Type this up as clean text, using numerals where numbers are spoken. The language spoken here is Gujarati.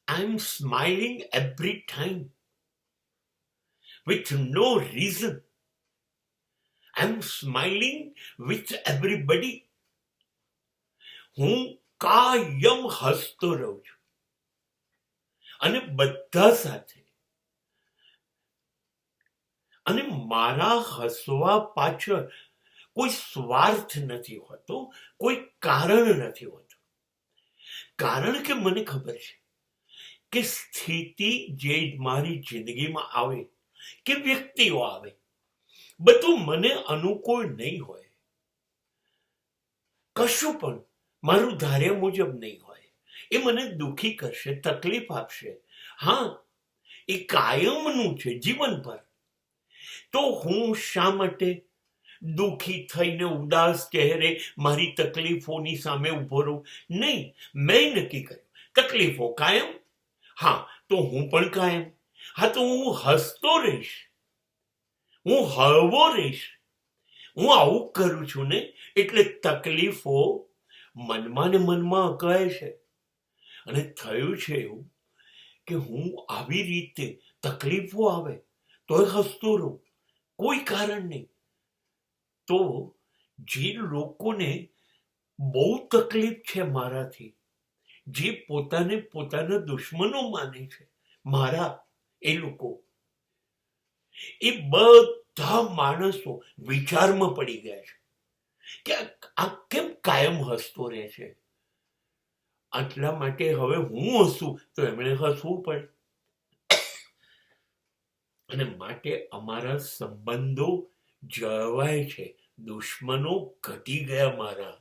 I am smiling every time with no reason. I am smiling with everybody. હું કાયમ હસતો રહું છું અને બધા સાથે. અને મારા હસવા પાછળ કોઈ સ્વાર્થ નથી હોતો, કોઈ કારણ નથી હોતું. કારણ કે મને ખબર છે કે સ્થિતિ જે મારી જિંદગીમાં આવે કે વ્યક્તિઓ આવે, બધું મને અનુકૂળ નહીં હોય. કશું પણ મારું ધાર્યા મુજબ નહીં હોય. એ મને દુઃખી કરશે, તકલીફ આપશે. હા, એ કાયમનું છે, જીવનભર. તો હું શા માટે દુઃખી થઈને ઉદાસ ચહેરે મારી તકલીફોની સામે ઉભો રહું? નહીં, મેં નક્કી કર્યું તકલીફો કાયમ. હા, તો હું પણ કાયમ. હા, તો હું હસતો રહીશ, હું હળવો રહીશ. હું આવું કરું છું ને એટલે તકલીફો મનમાં ને મનમાં અકળાય છે. અને થયું છે એવું કે હું આવી રીતે તકલીફો આવે તોય હસતો રહું, કોઈ કારણ નહીં. તો જે લોકોને બહુ તકલીફ છે મારાથી, જે પોતાને પોતાના દુશ્મનો માને છે મારા, એ લોકો, એ બધા માણસો વિચારમાં પડી ગયા છે કે આ કેમ કાયમ હસતો રહે છે. આટલા માટે હવે હું હસું તો એમણે હસવું પડે. અને માટે અમારા સંબંધો જળવાય છે, દુશ્મનો ઘટી ગયા મારા.